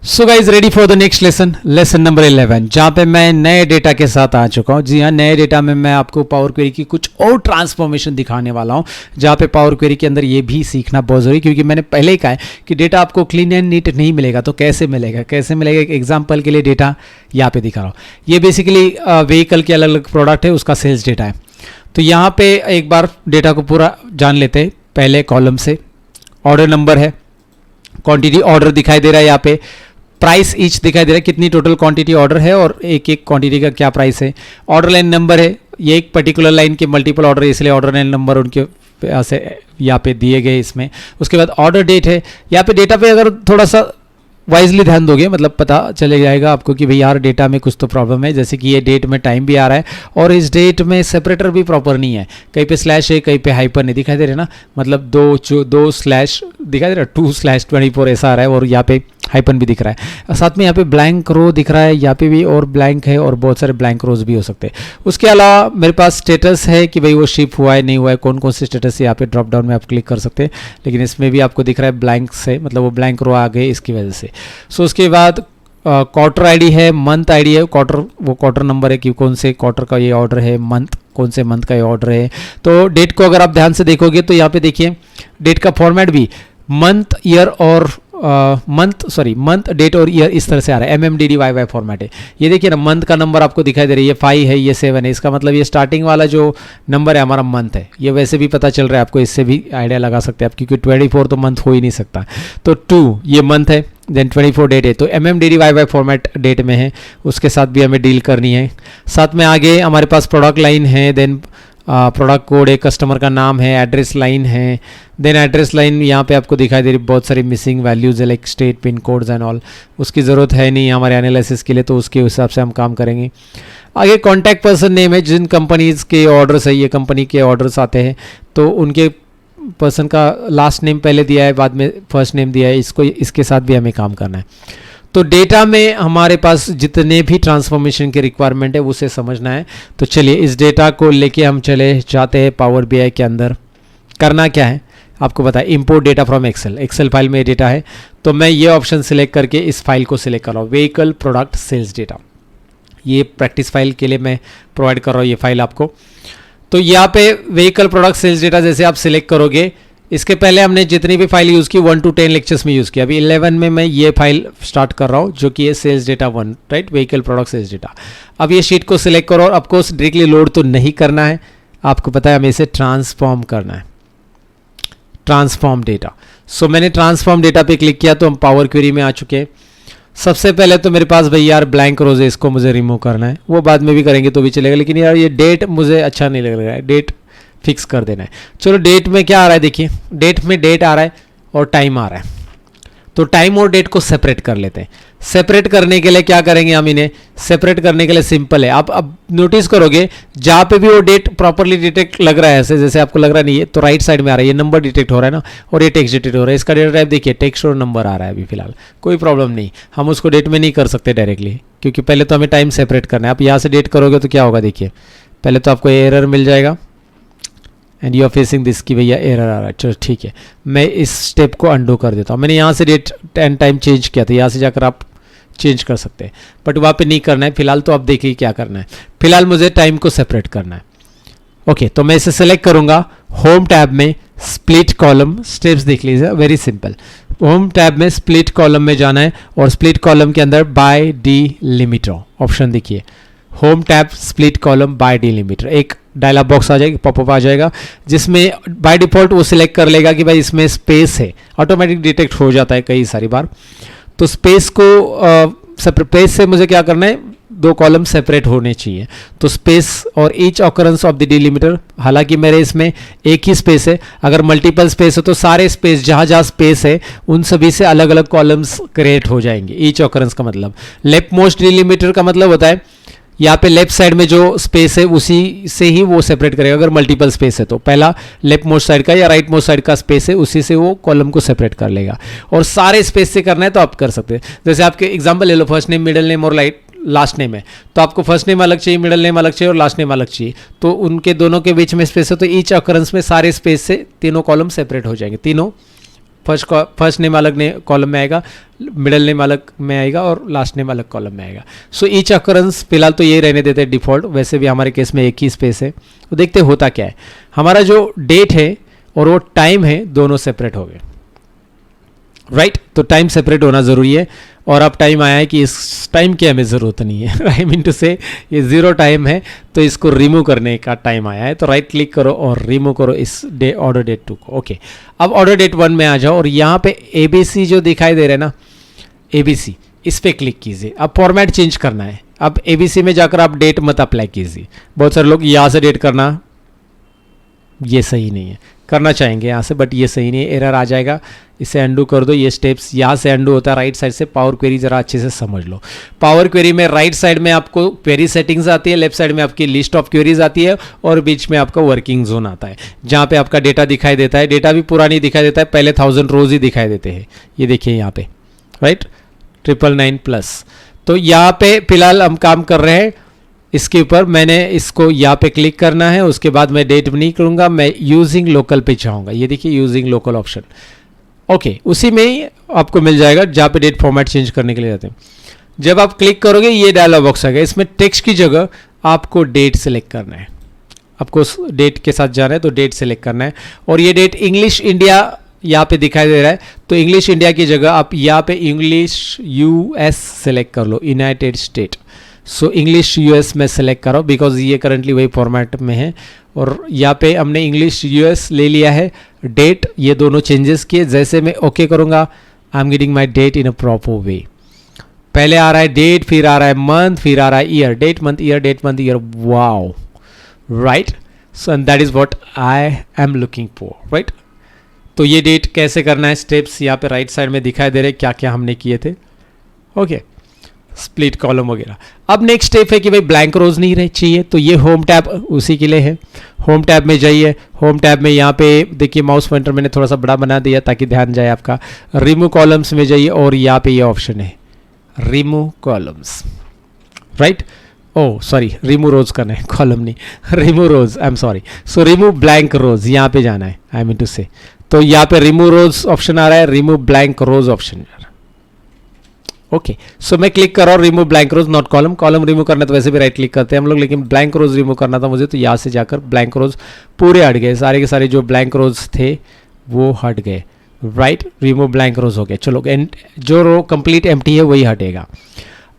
So guys ready for the next lesson number 11, जहाँ पे मैं नए डेटा के साथ आ चुका हूँ। जी हाँ, नए डेटा में मैं आपको पावर क्वेरी की कुछ और ट्रांसफॉर्मेशन दिखाने वाला हूँ, जहाँ पे पावर क्वेरी के अंदर ये भी सीखना बहुत ज़रूरी है, क्योंकि मैंने पहले ही कहा है कि डेटा आपको क्लीन एंड नीट नहीं मिलेगा। तो कैसे मिलेगा एक एग्जाम्पल के लिए डेटा यहाँ पे दिखा रहा हूँ। ये बेसिकली व्हीकल के अलग अलग प्रोडक्ट है, उसका सेल्स डेटा है। तो यहाँ पे एक बार डेटा को पूरा जान लेते हैं। पहले कॉलम से ऑर्डर नंबर है, क्वांटिटी ऑर्डर दिखाई दे रहा है, यहाँ पे प्राइस ईच दिखाई दे रहा है, कितनी टोटल क्वांटिटी ऑर्डर है और एक एक क्वांटिटी का क्या प्राइस है। ऑर्डर लाइन नंबर है, ये एक पर्टिकुलर लाइन के मल्टीपल ऑर्डर है, इसलिए ऑर्डर लाइन नंबर उनके से यहाँ पे दिए गए इसमें। उसके बाद ऑर्डर डेट है। यहाँ पे डेटा पे अगर थोड़ा सा वाइजली ध्यान दोगे, मतलब पता चले जाएगा आपको कि भाई यार डेटा में कुछ तो प्रॉब्लम है। जैसे कि ये डेट में टाइम भी आ रहा है और इस डेट में सेपरेटर भी प्रॉपर नहीं है, कहीं पे स्लैश है, कहीं पे हाइपर नहीं दिखाई दे रहे ना, मतलब दो स्लैश दिखाई दे रहा है, 2/24 ऐसा आ रहा है और यहाँ पे हाइपन भी दिख रहा है। साथ में यहाँ पे ब्लैंक रो दिख रहा है, यहाँ पे भी और ब्लैंक है और बहुत सारे ब्लैंक रोज भी हो सकते हैं। उसके अलावा मेरे पास स्टेटस है कि भाई वो शिप हुआ है नहीं हुआ है, कौन कौन से स्टेटस है। यहाँ पे ड्रॉप डाउन में आप क्लिक कर सकते हैं, लेकिन इसमें भी आपको दिख रहा है ब्लैंक से, मतलब वो ब्लैंक रो आ गए इसकी वजह से। सो उसके बाद क्वार्टर आईडी है, मंथ आईडी है, क्वार्टर नंबर है कि कौन से क्वार्टर का ये ऑर्डर है, मंथ कौन से मंथ का ये ऑर्डर है। तो डेट को अगर आप ध्यान से देखोगे तो यहाँ पे देखिए डेट का फॉर्मेट भी मंथ ईयर और मंथ डेट और ईयर इस तरह से आ रहा है, MMDDYY फॉर्मेट है। ये देखिए ना, मंथ का नंबर आपको दिखाई दे रही है, 5 है, ये 7 है, इसका मतलब ये स्टार्टिंग वाला जो नंबर है हमारा मंथ है। ये वैसे भी पता चल रहा है आपको, इससे भी आइडिया लगा सकते हैं आप, क्योंकि 24 तो मंथ हो ही नहीं सकता। तो 2 ये मंथ है, देन 24 डेट है, तो MMDDYY फॉर्मेट डेट में है, उसके साथ भी हमें डील करनी है। साथ में आगे हमारे पास प्रोडक्ट लाइन है, देन प्रोडक्ट कोड है, कस्टमर का नाम है, एड्रेस लाइन है। देन एड्रेस लाइन यहाँ पे आपको दिखाई दे रही बहुत सारी मिसिंग वैल्यूज है, like state, pin codes and all. उसकी ज़रूरत है नहीं हमारे एनालिसिस के लिए, तो उसके हिसाब से हम काम करेंगे। आगे कॉन्टैक्ट पर्सन नेम है, जिन कंपनीज के ऑर्डर्स है, ये कंपनी के ऑर्डर्स आते हैं तो उनके पर्सन का लास्ट नेम पहले दिया है, बाद में फर्स्ट नेम दिया है, इसके साथ भी हमें काम करना है। तो डेटा में हमारे पास जितने भी ट्रांसफॉर्मेशन की रिक्वायरमेंट है उसे समझना है। तो चलिए इस डेटा को लेके हम चले जाते हैं पावर BI के अंदर। करना क्या है आपको पता है, import data from Excel file में डेटा है, तो मैं ये ऑप्शन सिलेक्ट करके इस फाइल को सिलेक्ट कर रहा हूँ, व्हीकल प्रोडक्ट सेल्स डेटा। ये प्रैक्टिस फाइल के लिए मैं प्रोवाइड कर रहा हूँ ये फाइल आपको। तो यहाँ पे व्हीकल प्रोडक्ट सेल्स डेटा जैसे आप सिलेक्ट करोगे, इसके पहले हमने जितनी भी फाइल यूज़ की 1 to 10 लेक्चर्स में यूज़ किया, अभी 11 में मैं ये फाइल स्टार्ट कर रहा हूँ जो कि है sales data 1, right, vehicle product sales data. अब ये शीट को सिलेक्ट करो और ऑफकोर्स डायरेक्टली लोड तो नहीं करना है, आपको पता है हमें इसे ट्रांसफॉर्म करना है, ट्रांसफॉर्म डेटा। सो मैंने ट्रांसफॉर्म डेटा पे क्लिक किया तो हम पावर क्वेरी में आ चुके हैं। सबसे पहले तो मेरे पास भाई यार ब्लैंक रोज है, इसको मुझे रिमूव करना है, वो बाद में भी करेंगे तो भी चलेगा, लेकिन यार ये डेट मुझे अच्छा नहीं लग रहा है, डेट फिक्स कर देना है। चलो डेट में क्या आ रहा है, देखिए डेट में डेट आ रहा है और टाइम आ रहा है, तो टाइम और डेट को सेपरेट कर लेते हैं। सेपरेट करने के लिए क्या करेंगे हम, इन्हें सेपरेट करने के लिए सिंपल है, आप अब नोटिस करोगे जहाँ पे भी वो डेट प्रॉपरली डिटेक्ट लग रहा है, ऐसे जैसे आपको लग रहा नहीं है तो राइट साइड में आ रहा है, ये नंबर डिटेक्ट हो रहा है ना, और ये टेक्स्ट डिटेक्ट हो रहा है। इसका डेटा टाइप देखिए टेक्स्ट और नंबर आ रहा है अभी फिलहाल, कोई प्रॉब्लम नहीं, हम उसको डेट में नहीं कर सकते डायरेक्टली, क्योंकि पहले तो हमें टाइम सेपरेट करना है। आप यहाँ से डेट करोगे तो क्या होगा, देखिए पहले तो आपको एरर मिल जाएगा and you are facing this कि भैया एरर आ रहा है। चलो ठीक है, मैं इस स्टेप को अंडू कर देता हूँ। मैंने यहाँ से डेट एंड टाइम चेंज किया था, यहाँ से जाकर आप चेंज कर सकते हैं, बट वहाँ पे नहीं करना है फिलहाल। तो आप देखिए क्या करना है, फिलहाल मुझे टाइम को सेपरेट करना है। ओके, तो मैं इसे सेलेक्ट करूँगा, होम टैब में स्प्लिट कॉलम, स्टेप्स देख लीजिए, वेरी सिंपल। होम टैब में स्प्लिट कॉलम में जाना है और स्प्लिट कॉलम के अंदर बाय डिलिमीटर ऑप्शन देखिए, home tab split column by delimiter, एक डायलॉग बॉक्स आ जाएगा, पॉपअप आ जाएगा, जिसमें बाय डिफॉल्ट वो सिलेक्ट कर लेगा कि भाई इसमें स्पेस है, ऑटोमेटिक डिटेक्ट हो जाता है कई सारी बार। तो स्पेस को स्पेस से मुझे क्या करना है, 2 कॉलम सेपरेट होने चाहिए, तो स्पेस और each occurrence of the delimiter, हालांकि मेरे इसमें एक ही स्पेस है, अगर मल्टीपल स्पेस हो तो सारे स्पेस जहाँ जहाँ स्पेस है उन सभी से अलग अलग कॉलम्स क्रिएट हो जाएंगे। ईच ऑकरेंस का मतलब, लेफ्ट मोस्ट डिलिमीटर का मतलब होता है यहाँ पे लेफ्ट साइड में जो स्पेस है उसी से ही वो सेपरेट करेगा, अगर मल्टीपल स्पेस है तो पहला लेफ्ट मोस्ट साइड का या राइट मोस्ट साइड का स्पेस है उसी से वो कॉलम को सेपरेट कर लेगा। और सारे स्पेस से करना है तो आप कर सकते हैं, जैसे आपके एग्जांपल ले लो, फर्स्ट नेम मिडिल नेम और लास्ट नेम है, तो आपको फर्स्ट नेम अलग चाहिए, मिडिल नेम अलग चाहिए और लास्ट नेम अलग चाहिए, तो उनके दोनों के बीच में स्पेस है, तो ईच ऑकरेंस में सारे स्पेस से तीनों कॉलम सेपरेट हो जाएंगे, तीनों फर्स्ट नेम अलग ने कॉलम में आएगा, मिडल नेम अलग में आएगा और लास्ट नेम अलग कॉलम में आएगा। सो ईच अकरेंस फिलहाल तो ये रहने देते हैं डिफ़ॉल्ट, वैसे भी हमारे केस में एक ही स्पेस है। तो देखते होता क्या है, हमारा जो डेट है और वो टाइम है दोनों सेपरेट हो गए, राइट। तो टाइम सेपरेट होना ज़रूरी है, और अब टाइम आया है कि इस टाइम की हमें ज़रूरत नहीं है। आई मीन टू से ये 0 टाइम है, तो इसको रिमूव करने का टाइम आया है। तो राइट क्लिक करो और रिमूव करो इस ऑर्डर डेट 2 को। ओके, अब ऑर्डर डेट 1 में आ जाओ और यहाँ पे ABC जो दिखाई दे रहा है ना, ABC, इस पर क्लिक कीजिए। अब फॉर्मेट चेंज करना है। अब ABC में जाकर आप डेट मत अप्लाई कीजिए। बहुत सारे लोग यहाँ से डेट करना, ये सही नहीं है, करना चाहेंगे यहाँ से, बट ये सही नहीं है, एरर आ जाएगा। इसे अंडू कर दो। ये स्टेप्स यहाँ से अंडू होता है राइट साइड से। पावर क्वेरी जरा अच्छे से समझ लो। पावर क्वेरी में राइट साइड में आपको क्वेरी सेटिंग्स आती है, लेफ्ट साइड में आपकी लिस्ट ऑफ क्वेरीज आती है, और बीच में आपका वर्किंग जोन आता है जहाँ पे आपका डेटा दिखाई देता है। डेटा भी पूरा नहीं दिखाई देता है, पहले 1000 रोज ही दिखाई देते हैं। ये देखिए यहाँ पे, राइट, 999+। तो यहाँ पे फिलहाल हम काम कर रहे हैं इसके ऊपर। मैंने इसको यहाँ पे क्लिक करना है, उसके बाद मैं डेट नहीं करूँगा, मैं यूजिंग लोकल पे चाहूँगा। ये देखिए यूजिंग लोकल ऑप्शन, ओके, उसी में ही आपको मिल जाएगा जहाँ पे डेट फॉर्मेट चेंज करने के लिए जाते हैं। जब आप क्लिक करोगे ये डायलॉग बॉक्स आएगा, इसमें टेक्स्ट की जगह आपको डेट सेलेक्ट करना है। आपको डेट के साथ जाना है तो डेट सेलेक्ट करना है, और ये डेट इंग्लिश इंडिया यहाँ पे दिखाई दे रहा है, तो इंग्लिश इंडिया की जगह आप यहाँ पे इंग्लिश US सेलेक्ट कर लो, United State. So English US में सेलेक्ट करो, बिकॉज ये करंटली वही फॉर्मेट में है। और यहाँ पे हमने इंग्लिश US ले लिया है। डेट ये दोनों चेंजेस किए। जैसे मैं ओके करूँगा, I am getting my date in a proper way. पहले आ रहा है डेट, फिर आ रहा है मंथ, फिर आ रहा है year. Date month year, date month year, wow, right. So that is what I am looking for, right. तो ये डेट कैसे करना है, स्टेप्स यहाँ पे राइट साइड में दिखाई दे रहे क्या क्या हमने किए थे। ओके, स्प्लिट कॉलम वगैरह। अब नेक्स्ट स्टेप है कि भाई ब्लैंक रोज नहीं रह चाहिए, तो ये होम टैब उसी के लिए है। होम टैब में जाइए। होम टैब में यहाँ पे देखिए माउस पॉइंटर मैंने थोड़ा सा बड़ा बना दिया ताकि ध्यान जाए आपका। रिमूव कॉलम्स में जाइए और यहाँ पे ये ऑप्शन है remove columns, right. Oh sorry, remove rows करना है, कॉलम नहीं, remove rows, I am sorry. So remove blank rows यहाँ पे जाना है, आई मीन टू से। तो यहाँ पे रिमूव रोज ऑप्शन आ रहा है, रिमूव ब्लैंक रोज ऑप्शन आ रहा है। ओके, सो मैं क्लिक कर रहा हूँ remove blank rows not column. Column remove करना तो वैसे भी राइट क्लिक करते हैं हम लोग, लेकिन ब्लैंक रोज रिमूव करना था मुझे, तो यहाँ से जाकर ब्लैंक रोज पूरे हट गए, सारे के सारे जो ब्लैंक रोज थे वो हट गए, राइट। रिमूव ब्लैंक रोज हो गया। चलो, जो रो कंप्लीट एम्प्टी है वही हटेगा।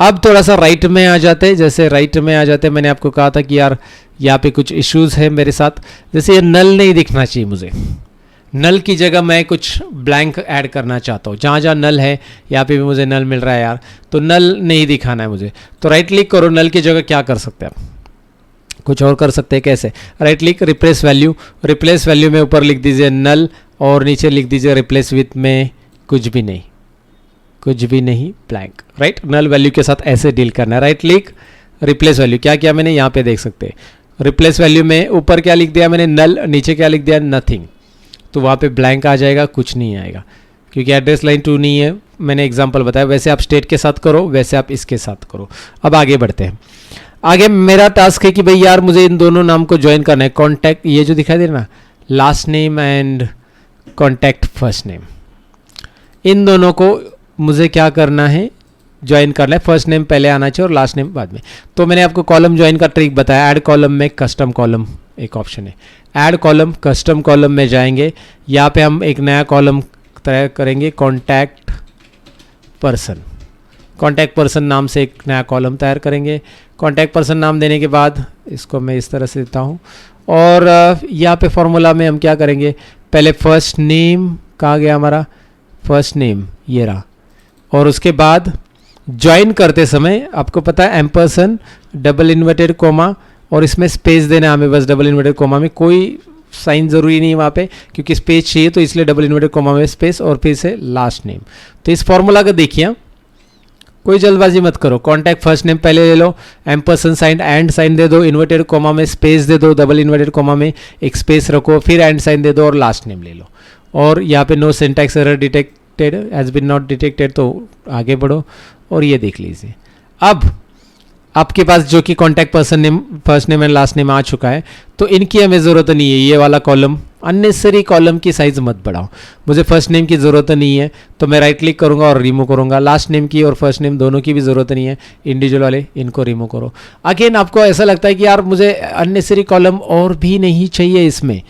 अब थोड़ा सा राइट में आ जाते हैं। जैसे राइट में आ जाते हैं, मैंने आपको कहा था कि यार यहाँ पे कुछ इश्यूज है मेरे साथ। जैसे ये नल नहीं दिखना चाहिए मुझे, नल की जगह मैं कुछ ब्लैंक ऐड करना चाहता हूँ। जहाँ जहाँ नल है यहाँ पे भी मुझे नल मिल रहा है यार, तो नल नहीं दिखाना है मुझे। तो राइट क्लिक करो, नल की जगह क्या कर सकते हैं आप, कुछ और कर सकते हैं। कैसे, right click, replace value. Replace value में ऊपर लिख दीजिए नल और नीचे लिख दीजिए रिप्लेस विथ में कुछ भी नहीं, कुछ भी नहीं, ब्लैंक, राइट। नल वैल्यू के साथ ऐसे डील करना है। Right click, replace value. क्या किया मैंने, यहाँ पे देख सकते हैं रिप्लेस वैल्यू में ऊपर क्या लिख दिया मैंने, नल, नीचे क्या लिख दिया, नथिंग। तो वहाँ पे ब्लैंक आ जाएगा, कुछ नहीं आएगा, क्योंकि एड्रेस लाइन 2 नहीं है। मैंने एग्जांपल बताया, वैसे आप स्टेट के साथ करो, वैसे आप इसके साथ करो। अब आगे बढ़ते हैं। आगे मेरा टास्क है कि भाई यार मुझे इन दोनों नाम को ज्वाइन करना है। कॉन्टैक्ट, ये जो दिखाई दे रहा ना, last name and contact first name, इन दोनों को मुझे क्या करना है, ज्वाइन करना है। फर्स्ट नेम पहले आना चाहिए और लास्ट नेम बाद में। तो मैंने आपको कॉलम ज्वाइन का ट्रिक बताया। ऐड कॉलम में कस्टम कॉलम एक ऑप्शन है, ऐड कॉलम, कस्टम कॉलम में जाएंगे। यहाँ पे हम एक नया कॉलम तैयार करेंगे, कॉन्टैक्ट पर्सन। कॉन्टैक्ट पर्सन नाम से एक नया कॉलम तैयार करेंगे। कॉन्टैक्ट पर्सन नाम देने के बाद इसको मैं इस तरह से देता हूँ, और यहाँ पे फॉर्मूला में हम क्या करेंगे, पहले फर्स्ट नेम, कहाँ गया हमारा फर्स्ट नेम, ये रहा। और उसके बाद ज्वाइन करते समय आपको पता है एम्परसन, डबल इन्वर्टेड कोमा, और इसमें स्पेस देना हमें बस। डबल इन्वर्टेड कोमा में कोई साइन ज़रूरी नहीं है वहाँ पे, क्योंकि स्पेस चाहिए, तो इसलिए डबल इन्वर्टेड कोमा में स्पेस और फिर से लास्ट नेम। तो इस फॉर्मूला का देखिए, कोई जल्दबाजी मत करो। कॉन्टैक्ट फर्स्ट नेम पहले ले लो, एम्परसन साइन, एंड साइन दे दो, इन्वर्टेड कोमा में स्पेस दे दो, डबल इन्वर्टेड कोमा में एक स्पेस रखो, फिर एंड साइन दे दो और लास्ट नेम ले लो। और यहाँ पे no syntax error detected, has been not detected, तो आगे बढ़ो और ये देख लीजिए। अब आपके पास जो कि contact person name, first name and last name आ चुका है, तो इनकी हमें ज़रूरत नहीं है। ये वाला कॉलम अननेसेसरी कॉलम की साइज मत बढ़ाओ। मुझे फर्स्ट नेम की ज़रूरत नहीं है तो मैं राइट क्लिक करूंगा और रिमूव करूंगा। लास्ट नेम की और फर्स्ट नेम दोनों की भी ज़रूरत नहीं है, इंडिविजुअल वाले इनको रिमूव करो। अगेन आपको ऐसा लगता है कि यार मुझे अननेसेसरी कॉलम और भी नहीं चाहिए इसमें,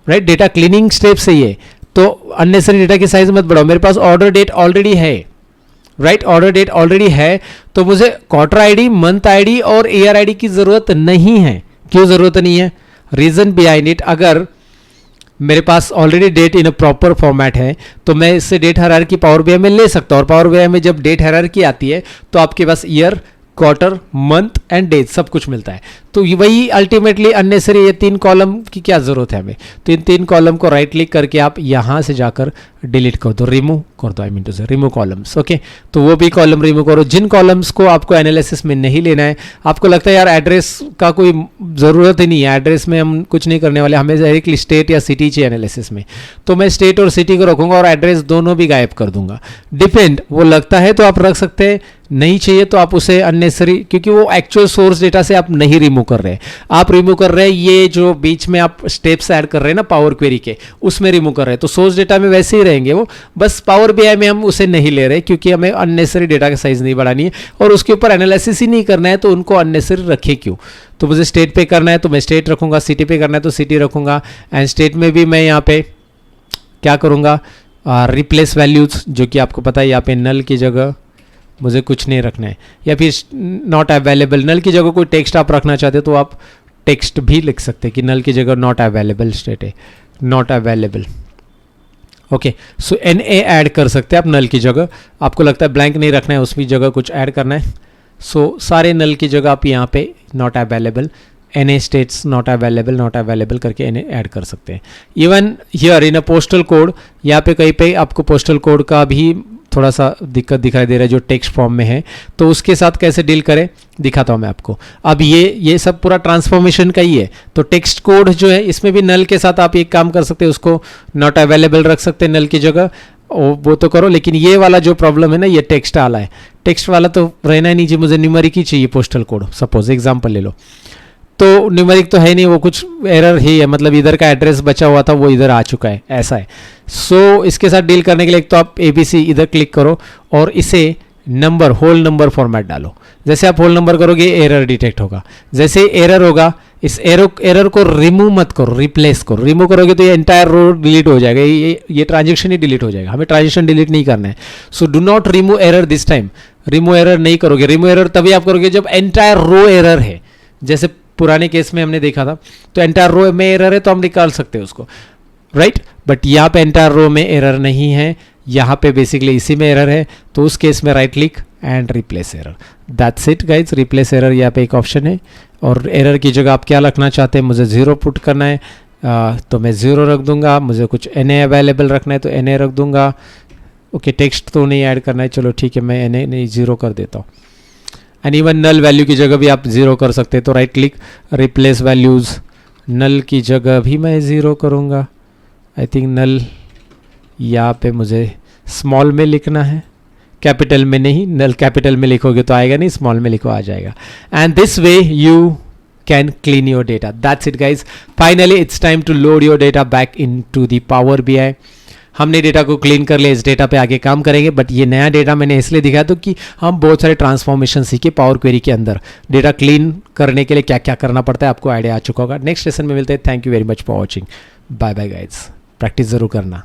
राइट, डेटा क्लीनिंग स्टेप से ये, तो अननेसेसरी डेटा की साइज मत बढ़ाओ। मेरे पास ऑर्डर डेट ऑलरेडी है, राइट, ऑर्डर डेट ऑलरेडी है, तो मुझे क्वार्टर आईडी, मंथ आईडी और ईयर आईडी की ज़रूरत नहीं है। क्यों ज़रूरत नहीं है? रीज़न बिहाइंड इट, अगर मेरे पास already date in a proper format है तो मैं इससे डेट हायरार्की पावर बीआई में ले सकता हूँ। और पावर बीआई में जब डेट हायरार्की आती है तो आपके पास year, quarter, month and date सब कुछ मिलता है। तो वही अल्टीमेटली अननेसेसरी ये 3 कॉलम की क्या ज़रूरत है हमें? तो इन 3 कॉलम को राइट क्लिक करके आप यहाँ से जाकर डिलीट कर दो, रिमूव कर दो, आई मीन टू से रिमूव कॉलम्स। ओके, तो वो भी कॉलम रिमूव करो। जिन कॉलम्स को आपको एनालिसिस में नहीं लेना है, आपको लगता है यार एड्रेस का कोई ज़रूरत ही नहीं है, एड्रेस में हम कुछ नहीं करने वाले, हमें डायरेक्टली स्टेट या सिटी चाहिए एनालिसिस में, तो मैं स्टेट और सिटी को रखूंगा और एड्रेस दोनों भी गायब कर दूंगा। डिपेंड, वो लगता है तो आप रख सकते हैं, नहीं चाहिए तो आप उसे अननेसेसरी, क्योंकि वो एक्चुअल सोर्स डेटा से आप नहीं रिमूव कर रहे हैं, आप रिमूव कर रहे हैं ये जो बीच में आप स्टेप्स ऐड कर रहे हैं ना पावर क्वेरी के, उसमें रिमूव कर रहे हैं। तो सोर्स डेटा में वैसे ही रहेंगे वो, बस पावर बीआई में हम उसे नहीं ले रहे क्योंकि हमें अननेसेसरी डेटा का साइज नहीं बढ़ानी है और उसके ऊपर एनालिसिस ही नहीं करना है, तो उनको अननेसेसरी रखे क्यों? तो मुझे स्टेट पे करना है तो मैं स्टेट रखूंगा, सिटी पे करना है तो सिटी रखूंगा। एंड स्टेट में भी मैं यहाँ पे क्या करूँगा, रिप्लेस वैल्यूज, जो कि आपको पता है यहाँ पे नल की जगह मुझे कुछ नहीं रखना है, या फिर नॉट अवेलेबल, नल की जगह कोई टेक्स्ट आप रखना चाहते हो तो आप टेक्स्ट भी लिख सकते हैं कि नल की जगह नॉट अवेलेबल स्टेट है, not available. Okay, so NA add कर सकते हैं आप नल की जगह, आपको लगता है ब्लैंक नहीं रखना है, उसकी जगह कुछ ऐड करना है, सो सारे नल की जगह आप यहाँ पे not available, NA states not available करके NA ऐड कर सकते हैं। Even here in a postal code, यहाँ पे कहीं पे आपको पोस्टल कोड का भी थोड़ा सा दिक्कत दिखाई दे रहा है जो टेक्स्ट फॉर्म में है, तो उसके साथ कैसे डील करें दिखाता हूँ मैं आपको। अब ये सब पूरा ट्रांसफॉर्मेशन का ही है, तो टेक्स्ट कोड जो है इसमें भी नल के साथ आप एक काम कर सकते हैं, उसको नॉट अवेलेबल रख सकते हैं नल की जगह, वो तो करो। लेकिन ये वाला जो प्रॉब्लम है ना, ये टेक्स्ट वाला है, टेक्स्ट वाला तो रहना ही नहीं चाहिए, मुझे न्यूमेरिक ही चाहिए पोस्टल कोड। सपोज एग्जाम्पल ले लो, तो न्यूमेरिक तो है नहीं, वो कुछ एरर ही है, मतलब इधर का एड्रेस बचा हुआ था वो इधर आ चुका है, ऐसा है। सो इसके साथ डील करने के लिए एक तो आप ABC इधर क्लिक करो और इसे नंबर, होल नंबर फॉर्मेट डालो। जैसे आप होल नंबर करोगे एरर डिटेक्ट होगा, जैसे एरर होगा इस एरर को रिमूव मत करो, रिप्लेस करो। रिमूव करोगे तो ये एंटायर रो डिलीट हो जाएगा, ये ट्रांजेक्शन ही डिलीट हो जाएगा, हमें ट्रांजेक्शन डिलीट नहीं करना है। So do not remove error this time, remove error नहीं करोगे। रिमूव एरर तभी आप करोगे जब एंटायर रो एरर है, जैसे पुराने केस में हमने देखा था, तो एंटायर रो में एरर है तो हम निकाल सकते हैं उसको, राइट। बट यहाँ पे एंटायर रो में एरर नहीं है, यहाँ पे बेसिकली इसी में एरर है, तो उस केस में right click and replace error, that's it guys. Replace error यहाँ पे एक ऑप्शन है, और एरर की जगह आप क्या रखना चाहते हैं, मुझे 0 पुट करना है, तो मैं 0 रख दूंगा। मुझे कुछ NA अवेलेबल रखना है तो NA रख दूंगा। ओके, टेक्स्ट तो नहीं ऐड करना है, चलो ठीक है, मैं NA नहीं 0 कर देता हूँ। एंड इवन नल वैल्यू की जगह भी आप 0 कर सकते हैं, तो राइट क्लिक रिप्लेस वैल्यूज़, नल की जगह भी मैं 0 करूँगा। आई थिंक नल यहाँ पे मुझे स्मॉल में लिखना है, कैपिटल में नहीं, नल कैपिटल में लिखोगे तो आएगा नहीं, स्मॉल में लिखो आ जाएगा। And this way you can clean your data, that's it guys. Finally it's time to load your data back into the power BI। हमने डेटा को क्लीन कर लिया, इस डेटा पे आगे काम करेंगे, बट ये नया डेटा मैंने इसलिए दिखाया तो कि हम बहुत सारे ट्रांसफॉर्मेशन सीखे पावर क्वेरी के अंदर। डेटा क्लीन करने के लिए क्या क्या करना पड़ता है आपको आइडिया आ चुका होगा। नेक्स्ट लेसन में मिलते हैं। Thank you very much for watching, bye bye guys. Practice ज़रूर करना।